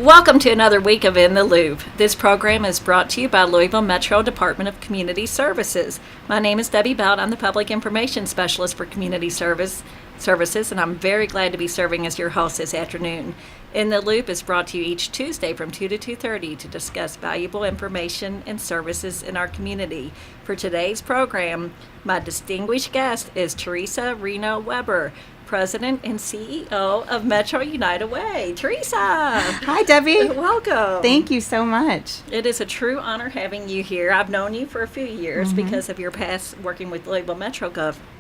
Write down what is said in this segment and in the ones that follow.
Welcome to another week of In the Loop. This program is brought to you by Louisville Metro Department of Community Services. My name is Debbie Belt. I'm the Public Information Specialist for Community Services, and I'm very glad to be serving as your host this afternoon. In the Loop is brought to you each Tuesday from 2 to 2:30 to discuss valuable information and services in our community. For today's program, my distinguished guest is Theresa Reno-Weber, President and CEO of Metro United Way. Theresa! Hi, Debbie. Welcome. Thank you so much. It is a true honor having you here. I've known you for a few years because of your past working with Louisville Metro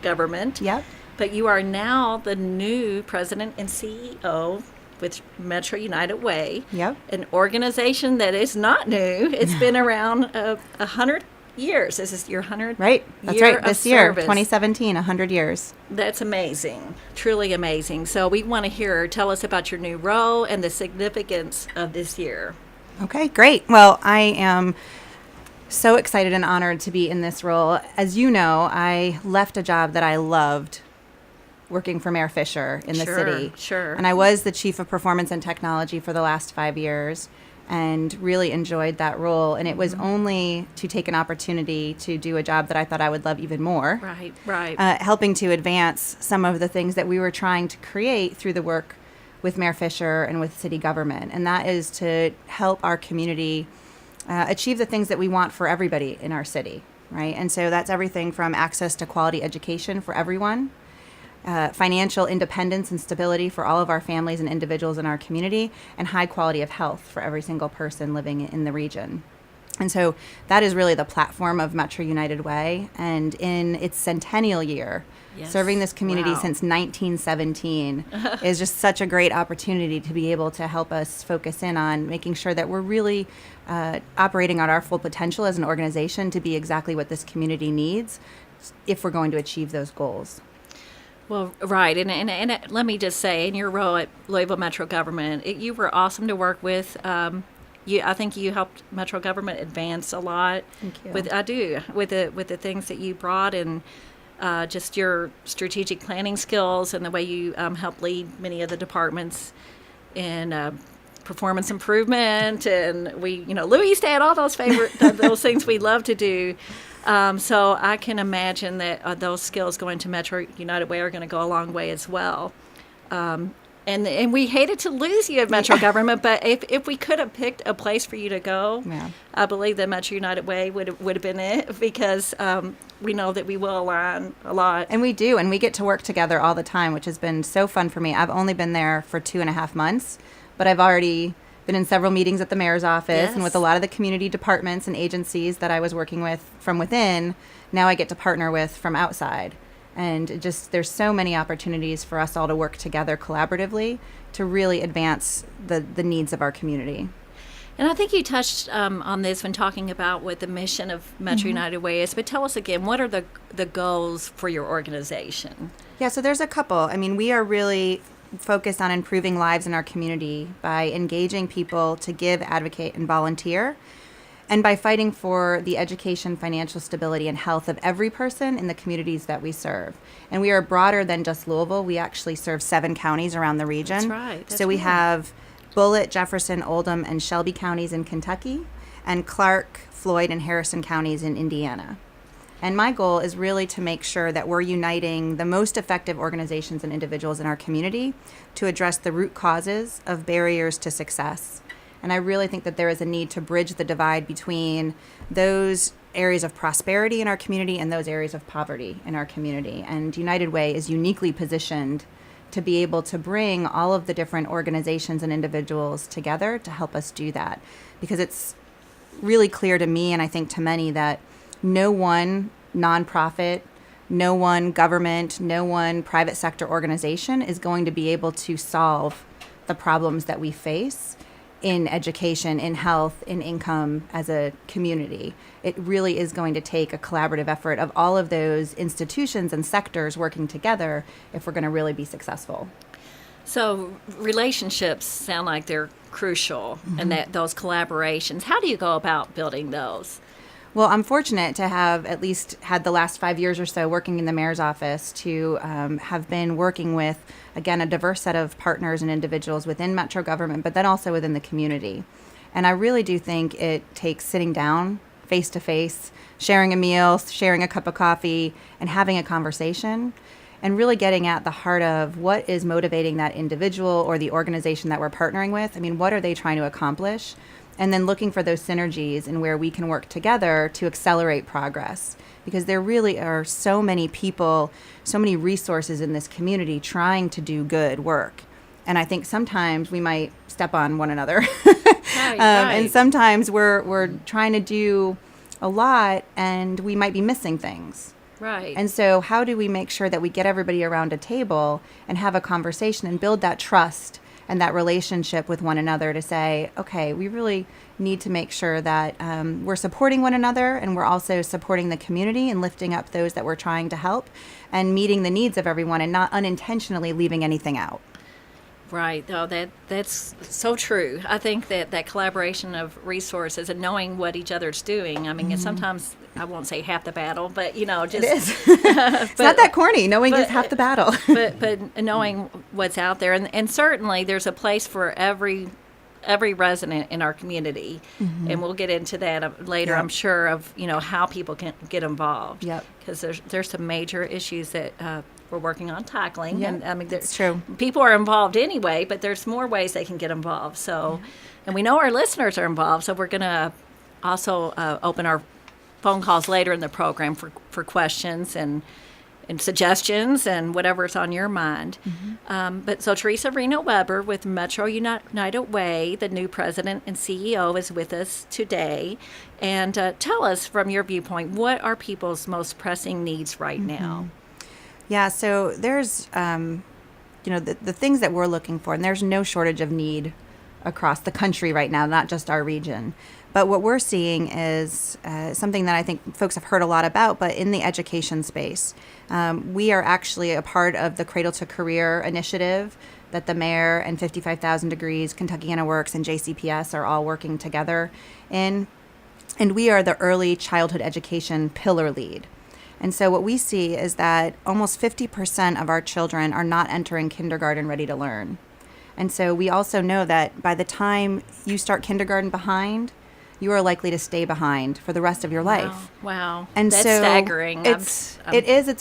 government. Yep. But you are now the new President and CEO with Metro United Way. Yep. An organization that is not new. It's been around 100 years. This is your 100th Right. That's year right. This of year, service. 2017, 100 years. That's amazing. Truly amazing. So we want to tell us about your new role and the significance of this year. Okay, great. Well, I am so excited and honored to be in this role. As you know, I left a job that I loved working for Mayor Fisher in the city. Sure. And I was the Chief of Performance and Technology for the last 5 years and really enjoyed that role. And it was only to take an opportunity to do a job that I thought I would love even more. Right. Helping to advance some of the things that we were trying to create through the work with Mayor Fisher and with city government. And that is to help our community achieve the things that we want for everybody in our city, right? And so that's everything from access to quality education for everyone, financial independence and stability for all of our families and individuals in our community, and high quality of health for every single person living in the region. And so that is really the platform of Metro United Way. And in its centennial year, serving this community since 1917 is just such a great opportunity to be able to help us focus in on making sure that we're really operating at our full potential as an organization to be exactly what this community needs if we're going to achieve those goals. Well, right. And let me just say, in your role at Louisville Metro Government, you were awesome to work with. I think you helped Metro Government advance a lot. Thank you. With the things that you brought and just your strategic planning skills and the way you helped lead many of the departments in performance improvement, and Louis Stat, all those those things we love to do. So I can imagine that those skills going to Metro United Way are going to go a long way as well. And we hated to lose you at Metro Government, but if we could have picked a place for you to go, I believe that Metro United Way would have been it, because we know that we will align a lot. And we do, and we get to work together all the time, which has been so fun for me. I've only been there for 2.5 months, but I've already been in several meetings at the mayor's office and with a lot of the community departments and agencies that I was working with from within. Now I get to partner with from outside. And there's so many opportunities for us all to work together collaboratively to really advance the needs of our community. And I think you touched on this when talking about what the mission of Metro United Way is, but tell us again, what are the goals for your organization? Yeah, so there's a couple. I mean, we are really focused on improving lives in our community by engaging people to give, advocate, and volunteer, and by fighting for the education, financial stability, and health of every person in the communities that we serve. And we are broader than just Louisville. We actually serve 7 counties around the region. That's right. So we have Bullitt, Jefferson, Oldham, and Shelby counties in Kentucky, and Clark, Floyd, and Harrison counties in Indiana. And my goal is really to make sure that we're uniting the most effective organizations and individuals in our community to address the root causes of barriers to success. And I really think that there is a need to bridge the divide between those areas of prosperity in our community and those areas of poverty in our community. And United Way is uniquely positioned to be able to bring all of the different organizations and individuals together to help us do that. Because it's really clear to me, and I think to many, that no one nonprofit, no one government, no one private sector organization is going to be able to solve the problems that we face in education, in health, in income as a community. It really is going to take a collaborative effort of all of those institutions and sectors working together if we're going to really be successful. So relationships sound like they're crucial, and that those collaborations, how do you go about building those? Well, I'm fortunate to have at least had the last 5 years or so working in the mayor's office to have been working with, again, a diverse set of partners and individuals within Metro government, but then also within the community. And I really do think it takes sitting down face to face, sharing a meal, sharing a cup of coffee, and having a conversation, and really getting at the heart of what is motivating that individual or the organization that we're partnering with. I mean, what are they trying to accomplish? And then looking for those synergies and where we can work together to accelerate progress. Because there really are so many people, so many resources in this community trying to do good work. And I think sometimes we might step on one another. Right. And sometimes we're trying to do a lot and we might be missing things. Right. And so how do we make sure that we get everybody around a table and have a conversation and build that trust and that relationship with one another to say, okay, we really need to make sure that we're supporting one another, and we're also supporting the community and lifting up those that we're trying to help and meeting the needs of everyone and not unintentionally leaving anything out. Right. Oh, that's so true. I think that collaboration of resources and knowing what each other's doing. I mean, it's sometimes, I won't say half the battle, but just it is. It's not that corny. Knowing is half the battle. but knowing what's out there, and certainly there's a place for every resident in our community, and we'll get into that later. Yep. I'm sure of how people can get involved. Yep. Because there's some major issues that we're working on tackling. Yep. And I mean, It's true. People are involved anyway, but there's more ways they can get involved. So, and we know our listeners are involved, so we're going to also open our phone calls later in the program for questions and suggestions and whatever's on your mind. But so Theresa Reno-Weber with Metro United Way, the new president and CEO, is with us today. And tell us, from your viewpoint, what are people's most pressing needs right now? Yeah, so there's, the things that we're looking for, and there's no shortage of need across the country right now, not just our region. But what we're seeing is something that I think folks have heard a lot about, but in the education space. We are actually a part of the Cradle to Career initiative that the mayor and 55,000 Degrees, Kentuckiana Works, and JCPS are all working together in. And we are the early childhood education pillar lead. And so what we see is that almost 50% of our children are not entering kindergarten ready to learn. And so we also know that by the time you start kindergarten behind, you are likely to stay behind for the rest of your life. Wow. And that's so staggering. It's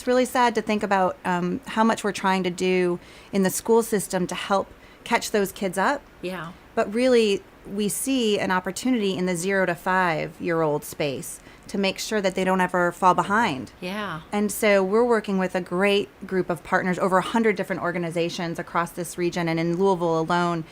really sad to think about how much we're trying to do in the school system to help catch those kids up. Yeah. But really, we see an opportunity in the 0 to 5-year-old space to make sure that they don't ever fall behind. Yeah. And so we're working with a great group of partners, over 100 different organizations across this region and in Louisville alone,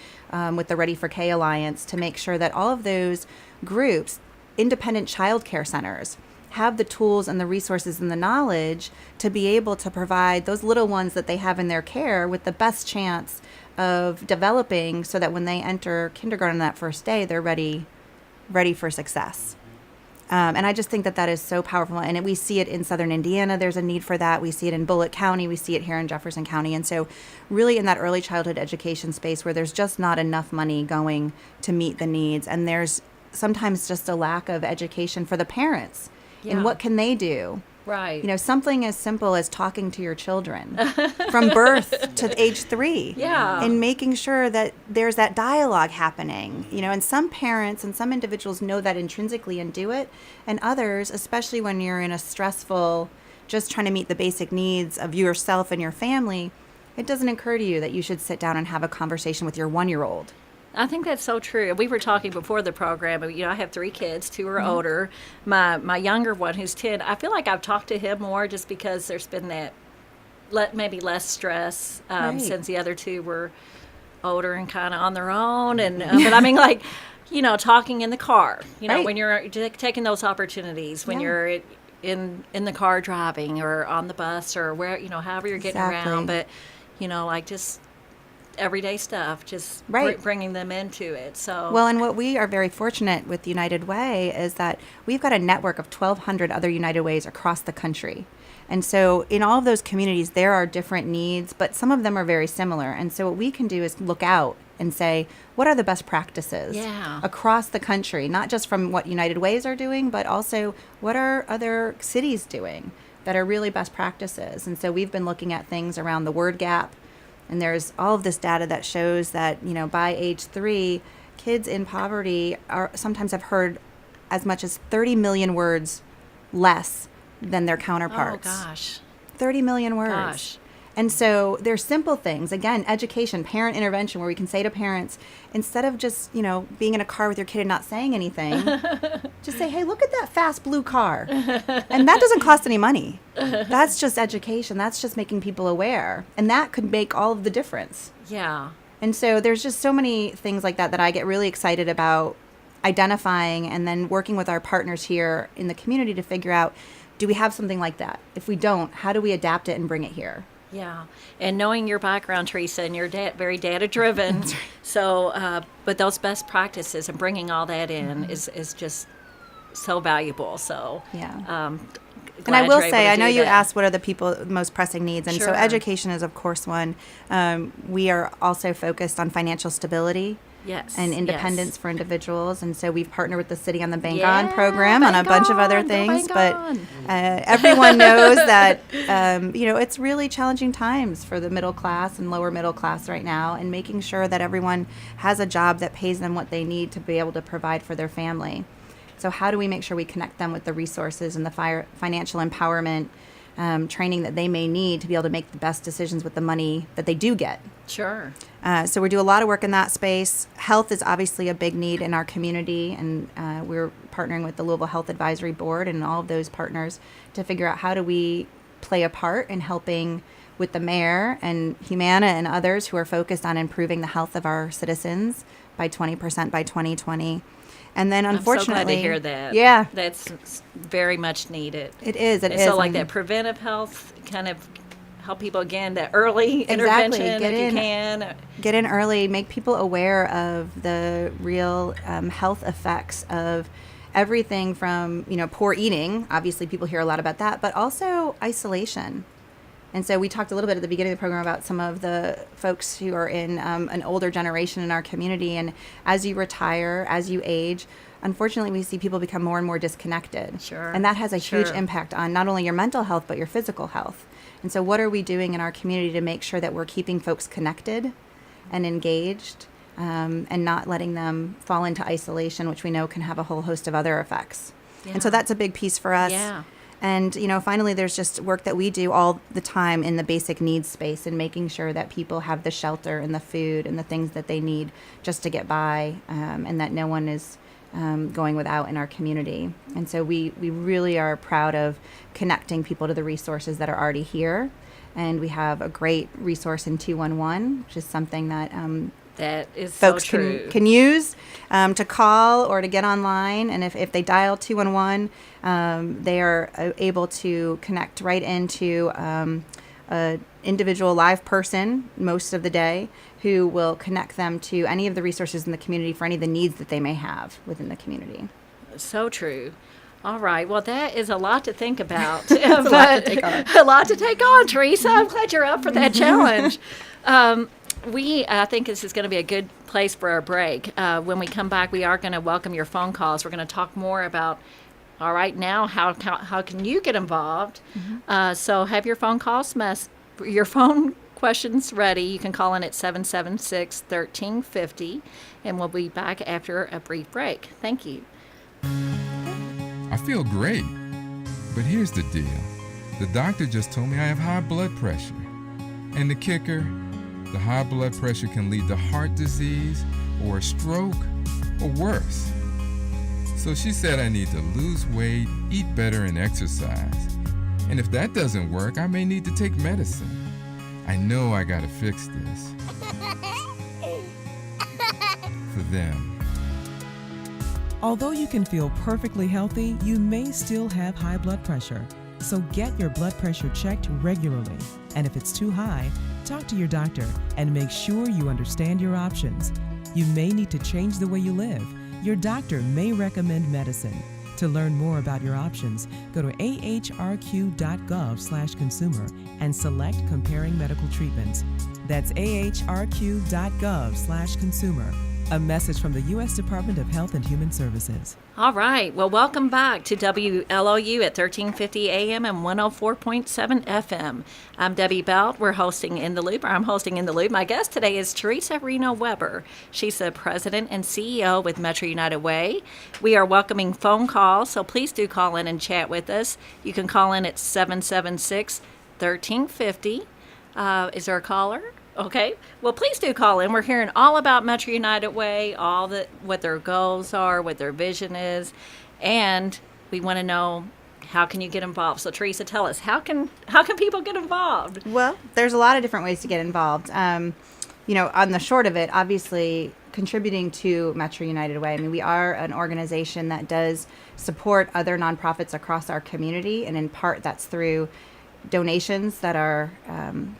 with the Ready for K Alliance, to make sure that all of those groups, independent child care centers, have the tools and the resources and the knowledge to be able to provide those little ones that they have in their care with the best chance of developing, so that when they enter kindergarten that first day, they're ready for success. And I just think that is so powerful. And we see it in southern Indiana. There's a need for that. We see it in Bullitt County. We see it here in Jefferson County. And so really in that early childhood education space where there's just not enough money going to meet the needs. And there's sometimes just a lack of education for the parents. Yeah. And what can they do? Right. Something as simple as talking to your children from birth to age 3. Yeah. And making sure that there's that dialogue happening. And some parents and some individuals know that intrinsically and do it. And others, especially when you're in a stressful, just trying to meet the basic needs of yourself and your family, it doesn't occur to you that you should sit down and have a conversation with your 1-year-old. I think that's so true. We were talking before the program. I have 3 kids. 2 are older. My younger one, who's 10, I feel like I've talked to him more just because there's been that maybe less stress Right. since the other 2 were older and kind of on their own. And but I mean, like, talking in the car. Right. When you're taking those opportunities, when Yeah. you're in the car driving or on the bus or where however you're getting Exactly. around. But like just everyday stuff, just Right. bringing them into it. So Well, and what we are very fortunate with United Way is that we've got a network of 1,200 other United Ways across the country. And so in all of those communities, there are different needs, but some of them are very similar. And so what we can do is look out and say, what are the best practices Yeah. across the country, not just from what United Ways are doing, but also what are other cities doing that are really best practices. And so we've been looking at things around the word gap. And there's all of this data that shows that, by age 3, kids in poverty sometimes have heard as much as 30 million words less than their counterparts. Oh, gosh. 30 million words. Gosh. And so there's simple things, again, education, parent intervention, where we can say to parents, instead of just, being in a car with your kid and not saying anything, just say, hey, look at that fast blue car. And that doesn't cost any money. That's just education. That's just making people aware. And that could make all of the difference. Yeah. And so there's just so many things like that I get really excited about identifying and then working with our partners here in the community to figure out, do we have something like that? If we don't, how do we adapt it and bring it here? Yeah, and knowing your background, Theresa, and you're very data-driven, so, but those best practices and bringing all that in is just so valuable, so. Yeah. Glad and I will you're able say, to I know do you that. asked what are the people most pressing needs, and so Sure. education is, of course, one. We are also focused on financial stability. Yes. And independence for individuals. And so we've partnered with the city on the Bank Yeah, On program and a Bank bunch of other On, go things. Bank But On. everyone knows that, it's really challenging times for the middle class and lower middle class right now, and making sure that everyone has a job that pays them what they need to be able to provide for their family. So how do we make sure we connect them with the resources and the financial empowerment training that they may need to be able to make the best decisions with the money that they do get? Sure. So we do a lot of work in that space. Health is obviously a big need in our community, and we're partnering with the Louisville Health Advisory Board and all of those partners to figure out how do we play a part in helping with the mayor and Humana and others who are focused on improving the health of our citizens by 20% by 2020. And then unfortunately, I'm so glad to hear that. Yeah. That's very much needed. It is. It And is. so like And that preventive health, kind of help people again, that early Exactly. intervention Get if in. you can. Get in early, make people aware of the real health effects of everything from, poor eating. Obviously, people hear a lot about that, but also isolation. And so we talked a little bit at the beginning of the program about some of the folks who are in an older generation in our community. And as you retire, as you age, unfortunately, we see people become more and more disconnected. Sure. And that has a huge Sure. impact on not only your mental health, but your physical health. And so what are we doing in our community to make sure that we're keeping folks connected and engaged, and not letting them fall into isolation, which we know can have a whole host of other effects. And so Yeah. that's a big piece for us. Yeah. And, finally, there's just work that we do all the time in the basic needs space and making sure that people have the shelter and the food and the things that they need just to get by, and that no one is going without in our community. And so we really are proud of connecting people to the resources that are already here. And we have a great resource in 211, which is something that That is folks so true. can use to call or to get online. And if they dial 211, they are able to connect right into an individual live person most of the day who will connect them to any of the resources in the community for any of the needs that they may have within the community. So true. All right. Well, that is a lot to think about. a lot to take on. A lot to take on, Theresa. I'm glad you're up for that challenge. I think this is going to be a good place for our break. When we come back, we are going to welcome your phone calls. We're going to talk more about, all right, now how can you get involved? So have your phone calls, your phone questions ready. You can call in at 776-1350, and we'll be back after a brief break. Thank you. I feel great, but here's the deal. The doctor just told me I have high blood pressure. And the kicker, the high blood pressure can lead to heart disease or a stroke or worse. So she said I need to lose weight, eat better, and exercise. And if that doesn't work, I may need to take medicine. I know I gotta fix this. For them. Although you can feel perfectly healthy, you may still have high blood pressure. So get your blood pressure checked regularly. And if it's too high, talk to your doctor and make sure you understand your options. You may need to change the way you live. Your doctor may recommend medicine. To learn more about your options, go to ahrq.gov/consumer and select Comparing Medical Treatments. That's ahrq.gov/consumer. A message from the U.S. Department of Health and Human Services. All right. Well, welcome back to WLOU at 1350 AM and 104.7 FM. I'm Debbie Belt. We're hosting In the Loop. I'm hosting In the Loop. My guest today is Theresa Reno-Weber. She's the president and CEO with Metro United Way. We are welcoming phone calls, so please do call in and chat with us. You can call in at 776-1350. Is there a caller? Okay. Well, please do call in. We're hearing all about Metro United Way, what their goals are, what their vision is, and we want to know, how can you get involved? So, Theresa, tell us, how can people get involved? Well, there's a lot of different ways to get involved. On the short of it, obviously contributing to Metro United Way. I mean, we are an organization that does support other nonprofits across our community, and in part that's through donations that are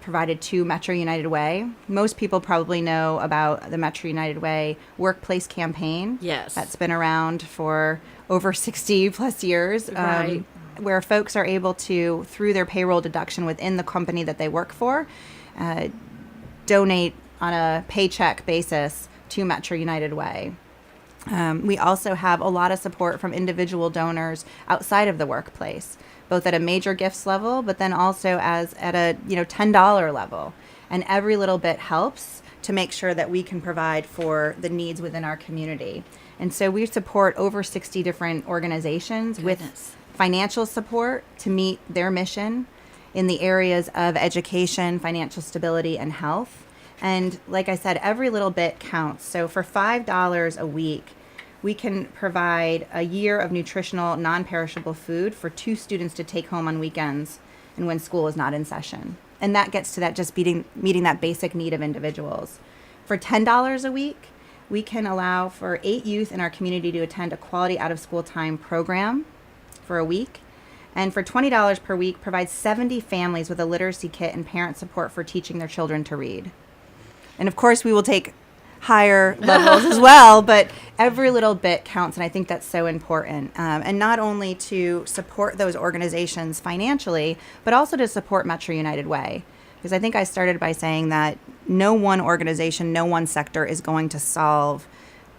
provided to Metro United Way. Most people probably know about the Metro United Way workplace campaign. Yes. That's been around for over 60 plus years. Right. Where folks are able to, through their payroll deduction within the company that they work for, donate on a paycheck basis to Metro United Way. We also have a lot of support from individual donors outside of the workplace, both at a major gifts level, but then also as at a $10 level. And every little bit helps to make sure that we can provide for the needs within our community. And so we support over 60 different organizations with financial support to meet their mission in the areas of education, financial stability, and health. And like I said, every little bit counts. So for $5 a week, we can provide a year of nutritional, non-perishable food for 2 students to take home on weekends and when school is not in session. And that gets to that just meeting that basic need of individuals. For $10 a week, we can allow for 8 youth in our community to attend a quality out-of-school time program for a week. And for $20 per week, provide 70 families with a literacy kit and parent support for teaching their children to read. And of course, we will take higher levels as well, but every little bit counts, and I think that's so important. And not only to support those organizations financially, but also to support Metro United Way. Because I think I started by saying that no one organization, no one sector is going to solve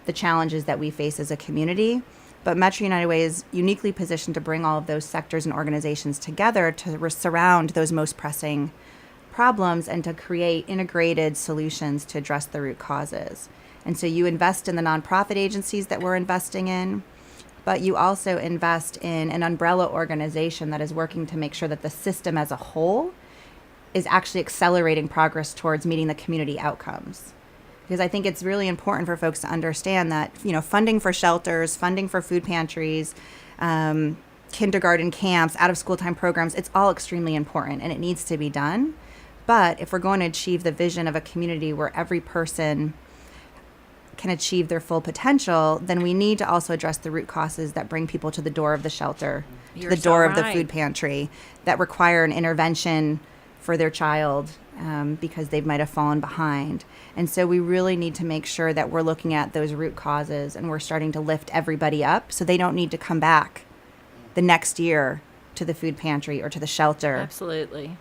the challenges that we face as a community. But Metro United Way is uniquely positioned to bring all of those sectors and organizations together to surround those most pressing problems and to create integrated solutions to address the root causes. And so you invest in the nonprofit agencies that we're investing in, but you also invest in an umbrella organization that is working to make sure that the system as a whole is actually accelerating progress towards meeting the community outcomes. Because I think it's really important for folks to understand that, funding for shelters, funding for food pantries, kindergarten camps, out-of-school time programs, it's all extremely important and it needs to be done. But if we're going to achieve the vision of a community where every person can achieve their full potential, then we need to also address the root causes that bring people to the door of the shelter, to the door of the food pantry, that require an intervention for their child because they might have fallen behind. And so we really need to make sure that we're looking at those root causes and we're starting to lift everybody up so they don't need to come back the next year to the food pantry or to the shelter. Absolutely.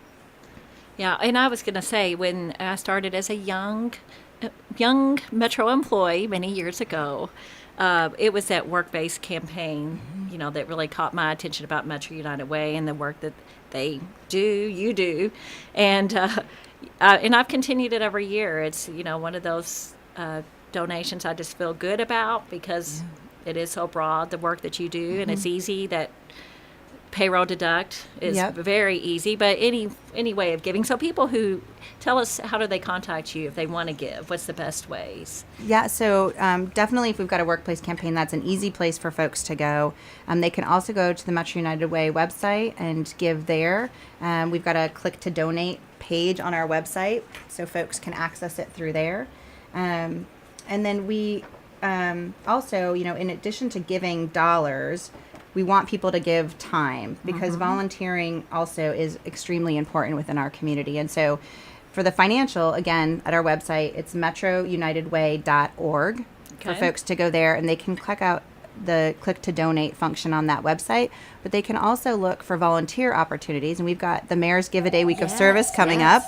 Yeah, and I was going to say, when I started as a young Metro employee many years ago, it was that work-based campaign, that really caught my attention about Metro United Way and the work that you do, and I've continued it every year. It's one of those donations I just feel good about because it is so broad, the work that you do, and it's easy. That payroll deduct is very easy, but any way of giving. So people who tell us, how do they contact you if they want to give? What's the best ways? Yeah, so definitely if we've got a workplace campaign, that's an easy place for folks to go. They can also go to the Metro United Way website and give there. We've got a click to donate page on our website, so folks can access it through there. And then we also, in addition to giving dollars, we want people to give time because volunteering also is extremely important within our community. And so for the financial, again, at our website, it's metrounitedway.org for folks to go there, and they can click out the click to donate function on that website, but they can also look for volunteer opportunities. And we've got the Mayor's Give a Day Week of Service coming up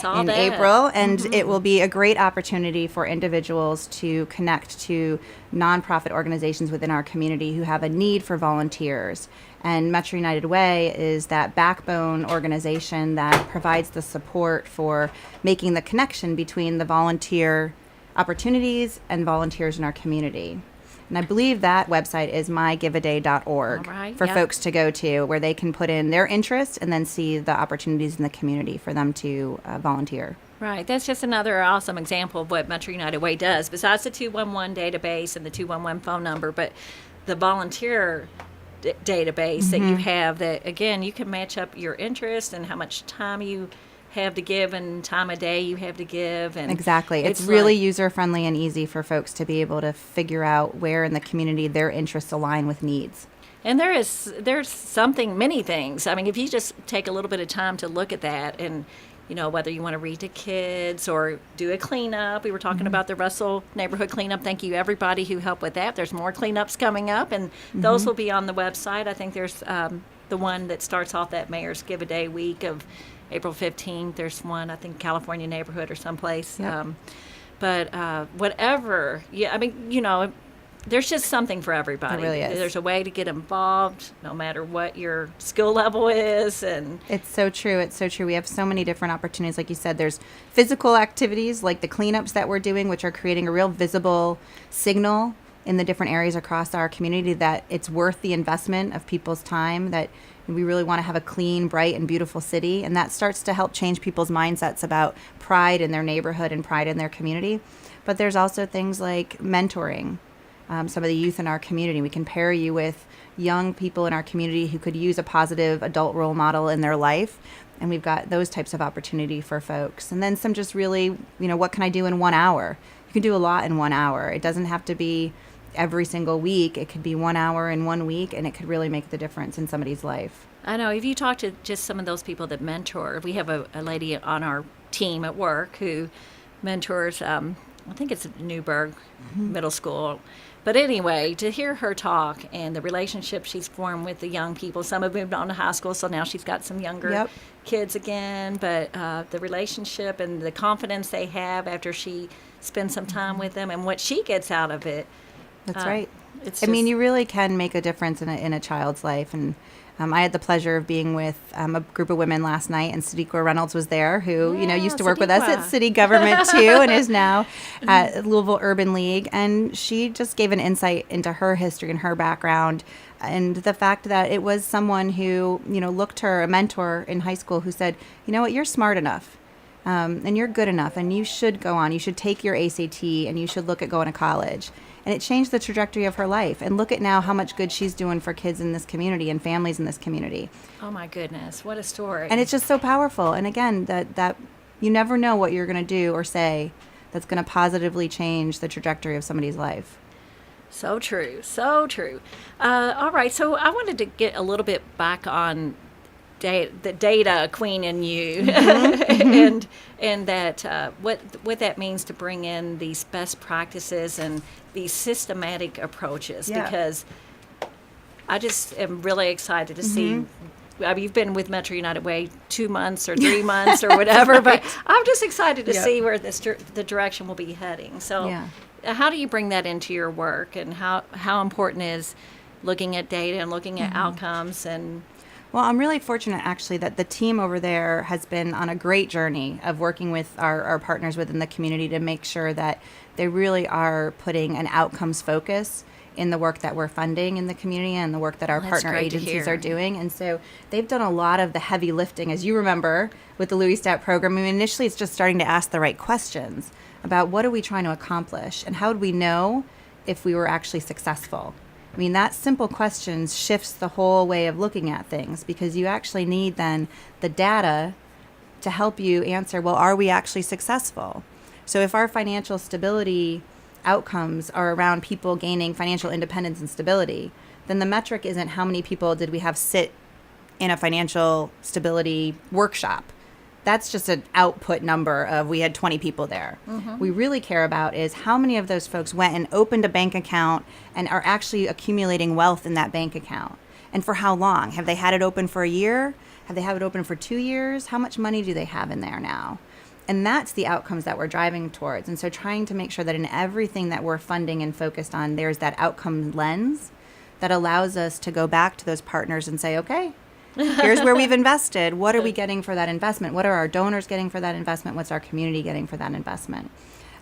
Saw in that. April, and it will be a great opportunity for individuals to connect to nonprofit organizations within our community who have a need for volunteers. And Metro United Way is that backbone organization that provides the support for making the connection between the volunteer opportunities and volunteers in our community. And I believe that website is mygiveaday.org All right, for yep. folks to go to, where they can put in their interest and then see the opportunities in the community for them to volunteer. Right. That's just another awesome example of what Metro United Way does, besides the 211 database and the 211 phone number, but the volunteer database that you have that, again, you can match up your interest and how much time you have to give and time of day you have to give. And Exactly. It's really user-friendly and easy for folks to be able to figure out where in the community their interests align with needs. And there's something, many things. I mean, if you just take a little bit of time to look at that, and whether you want to read to kids or do a cleanup. We were talking about the Russell neighborhood cleanup. Thank you everybody who helped with that. There's more cleanups coming up, and those will be on the website. I think there's the one that starts off that Mayor's Give a Day week of April 15th. There's one, I think, California neighborhood or someplace. Yep. But whatever, I mean, there's just something for everybody. There really is. There's a way to get involved, no matter what your skill level is. And It's so true. It's so true. We have so many different opportunities. Like you said, there's physical activities like the cleanups that we're doing, which are creating a real visible signal in the different areas across our community that it's worth the investment of people's time, that we really want to have a clean, bright, and beautiful city. And that starts to help change people's mindsets about pride in their neighborhood and pride in their community. But there's also things like mentoring some of the youth in our community. We can pair you with young people in our community who could use a positive adult role model in their life. And we've got those types of opportunity for folks. And then some just really, what can I do in 1 hour? You can do a lot in 1 hour. It doesn't have to be every single week. It could be 1 hour in 1 week, and it could really make the difference in somebody's life. I know, if you talk to just some of those people that mentor, we have a lady on our team at work who mentors, I think it's Newburgh Middle School. But anyway, to hear her talk and the relationship she's formed with the young people, some have moved on to high school, so now she's got some younger kids again. But the relationship and the confidence they have after she spends some time with them and what she gets out of it. That's right. It's I mean, you really can make a difference in a child's life. And I had the pleasure of being with a group of women last night, and Sadiqa Reynolds was there, who used to work with us at city government too, and is now at Louisville Urban League. And she just gave an insight into her history and her background, and the fact that it was someone who looked to her, a mentor in high school, who said, "You know what, you're smart enough, and you're good enough, and you should go on. You should take your ACT, and you should look at going to college." And it changed the trajectory of her life. And look at now how much good she's doing for kids in this community and families in this community. Oh my goodness, what a story. And it's just so powerful. And again, that you never know what you're going to do or say that's going to positively change the trajectory of somebody's life. So true, so true. All right, so I wanted to get a little bit back on the data queen in you, and that what that means to bring in these best practices and these systematic approaches, because I just am really excited to see. I mean, you've been with Metro United Way 2 months or 3 months or whatever, but I'm just excited to see where the direction will be heading. So how do you bring that into your work, and how important is looking at data and looking at outcomes? And well, I'm really fortunate, actually, that the team over there has been on a great journey of working with our partners within the community to make sure that they really are putting an outcomes focus in the work that we're funding in the community and the work that our partner agencies are doing. And so they've done a lot of the heavy lifting, as you remember, with the Louis Stat program. I mean, initially, it's just starting to ask the right questions about what are we trying to accomplish and how would we know if we were actually successful. I mean, that simple question shifts the whole way of looking at things, because you actually need then the data to help you answer, well, are we actually successful? So if our financial stability outcomes are around people gaining financial independence and stability, then the metric isn't how many people did we have sit in a financial stability workshop, that's just an output number of we had 20 people there. We really care about is how many of those folks went and opened a bank account and are actually accumulating wealth in that bank account. And for how long? Have they had it open for a year? Have they had it open for 2 years? How much money do they have in there now? And that's the outcomes that we're driving towards. And so trying to make sure that in everything that we're funding and focused on, there's that outcome lens that allows us to go back to those partners and say, okay, here's where we've invested. What are we getting for that investment? What are our donors getting for that investment? What's our community getting for that investment?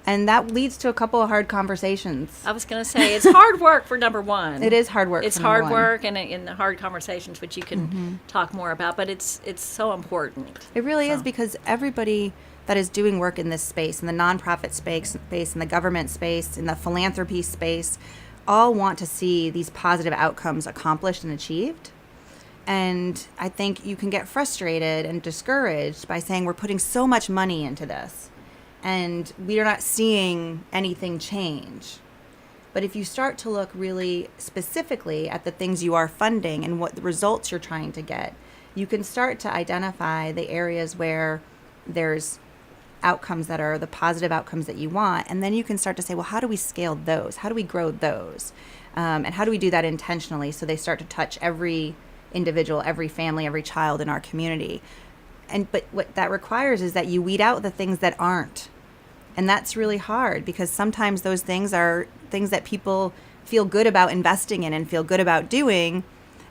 And that leads to a couple of hard conversations. I was going to say, it's hard work for number one. It is hard work. It's for number hard one. work and in the hard conversations, which you can talk more about, but it's so important. It really is, So. because everybody that is doing work in this space, in the nonprofit space, in the government space, in the philanthropy space, all want to see these positive outcomes accomplished and achieved. And I think you can get frustrated and discouraged by saying we're putting so much money into this and we are not seeing anything change. But if you start to look really specifically at the things you are funding and what the results you're trying to get, you can start to identify the areas where there's outcomes that are the positive outcomes that you want. And then you can start to say, well, how do we scale those? How do we grow those? And how do we do that intentionally so they start to touch every individual, every family, every child in our community? But what that requires is that you weed out the things that aren't. And that's really hard, because sometimes those things are things that people feel good about investing in and feel good about doing.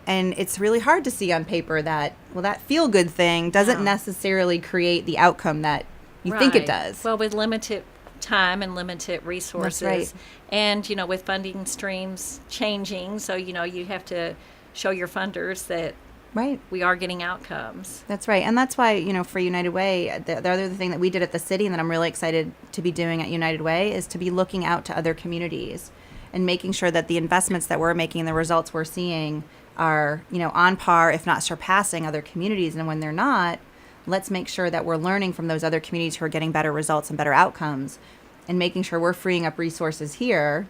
And it's really hard to see on paper that, well, that feel good thing doesn't necessarily create the outcome that you think it does. Well, with limited time and limited resources. That's right. And, with funding streams changing, so, you have to show your funders that Right. we are getting outcomes. That's right. And that's why, for United Way, the other thing that we did at the city and that I'm really excited to be doing at United Way is to be looking out to other communities and making sure that the investments that we're making and the results we're seeing are, on par, if not surpassing other communities. And when they're not, let's make sure that we're learning from those other communities who are getting better results and better outcomes, and making sure we're freeing up resources here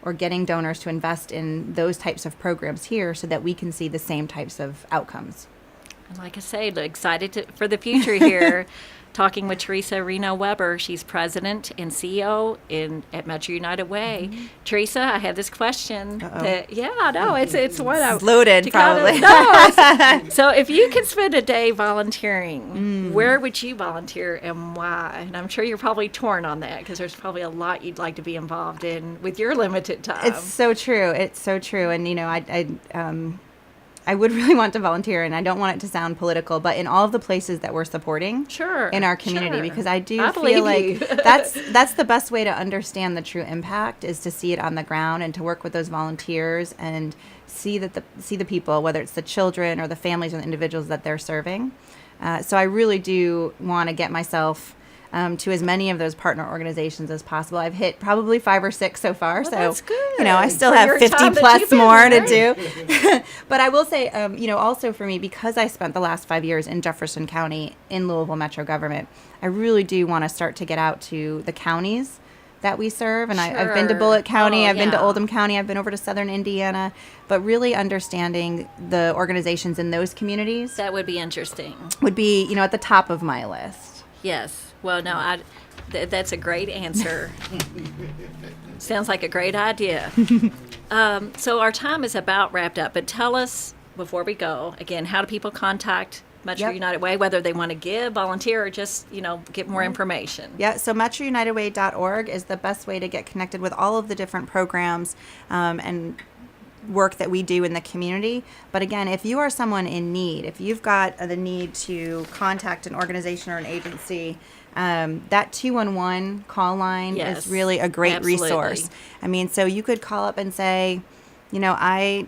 or getting donors to invest in those types of programs here so that we can see the same types of outcomes. And like I say, excited for the future here. Talking with Theresa Reno-Weber. She's president and CEO at Metro United Way. Theresa, I have this question. It's one It's loaded, probably. So if you could spend a day volunteering, where would you volunteer and why? And I'm sure you're probably torn on that, because there's probably a lot you'd like to be involved in with your limited time. It's so true. It's so true. And, I would really want to volunteer, and I don't want it to sound political, but in all of the places that we're supporting in our community, because I feel like that's the best way to understand the true impact, is to see it on the ground and to work with those volunteers and see the people, whether it's the children or the families or the individuals that they're serving. So I really do want to get myself to as many of those partner organizations as possible. I've hit probably 5 or 6 so far. Well, so that's good. I still For have your 50 time that plus you've been more there. to do. But I will say, also for me, because I spent the last 5 years in Jefferson County in Louisville Metro government, I really do want to start to get out to the counties that we serve. And I've been to Sure. Bullitt County, Oh, I've been to yeah. Oldham County, I've been over to Southern Indiana, but really understanding the organizations in those communities That would be interesting. would be, at the top of my list. Yes. Well, no, that's a great answer. Sounds like a great idea. So our time is about wrapped up, but tell us, before we go, again, how do people contact Metro Yep. United Way, whether they want to give, volunteer, or just, get more information? Yeah, so metrounitedway.org is the best way to get connected with all of the different programs and work that we do in the community. But again, if you are someone in need, if you've got the need to contact an organization or an agency, that 211 call line Yes, is really a great absolutely. resource. I mean, so you could call up and say, I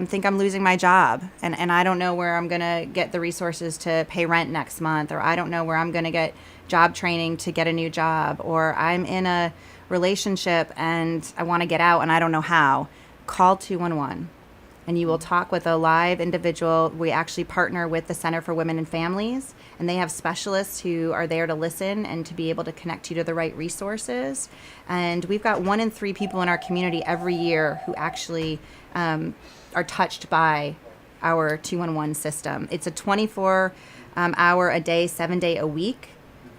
think I'm losing my job and I don't know where I'm going to get the resources to pay rent next month, or I don't know where I'm going to get job training to get a new job, or I'm in a relationship and I want to get out and I don't know how. Call 211 and you will talk with a live individual. We actually partner with the Center for Women and Families, and they have specialists who are there to listen and to be able to connect you to the right resources. And we've got 1 in 3 people in our community every year who actually are touched by our 211 system. It's a 24 hour a day, 7 day a week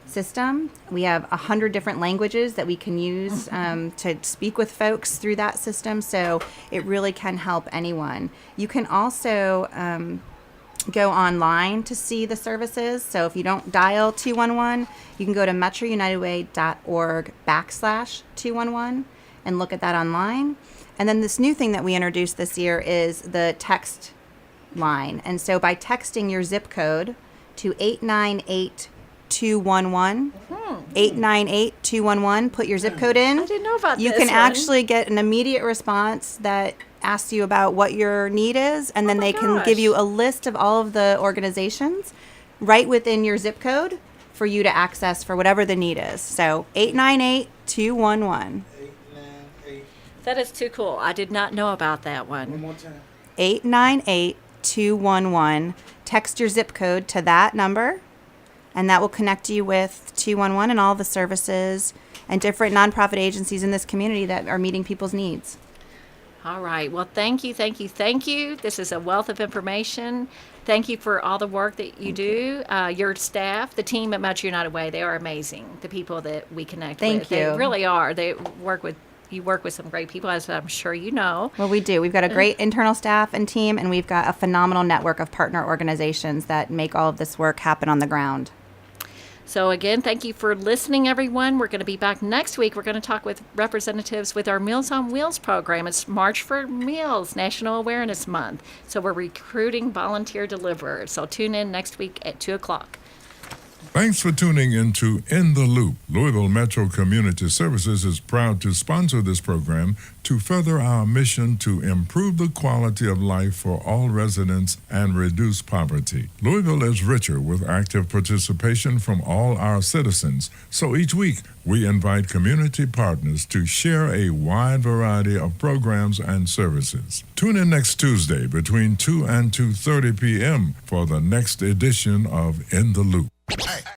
system. We have 100 different languages that we can use to speak with folks through that system. So it really can help anyone. You can also go online to see the services. So if you don't dial 211, you can go to metrounitedway.org/211 and look at that online. And then this new thing that we introduced this year is the text line. And so by texting your zip code to 898-211, 898-211, put your zip code in. I didn't know about You this can one. actually get an immediate response that asks you about what your need is, and then my they can give gosh. you a list of all of the organizations right within your zip code for you to access for whatever the need is. So 898-211. 898. That is too cool. I did not know about that One one. more time. 898-211. Text your zip code to that number, and that will connect you with 211 and all the services and different nonprofit agencies in this community that are meeting people's needs. All right. Well, thank you, thank you, thank you. This is a wealth of information. Thank you for all the work that you do. Your staff, the team at Metro United Way, they are amazing. The people that we connect Thank with. They you. really are. You work with some great people, as I'm sure you know. Well, we do. We've got a great internal staff and team, and we've got a phenomenal network of partner organizations that make all of this work happen on the ground. So again, thank you for listening, everyone. We're going to be back next week. We're going to talk with representatives with our Meals on Wheels program. It's March for Meals, National Awareness Month. So we're recruiting volunteer deliverers. So tune in next week at 2 o'clock. Thanks for tuning in to In the Loop. Louisville Metro Community Services is proud to sponsor this program to further our mission to improve the quality of life for all residents and reduce poverty. Louisville is richer with active participation from all our citizens, so each week we invite community partners to share a wide variety of programs and services. Tune in next Tuesday between 2 and 2:30 p.m. for the next edition of In the Loop.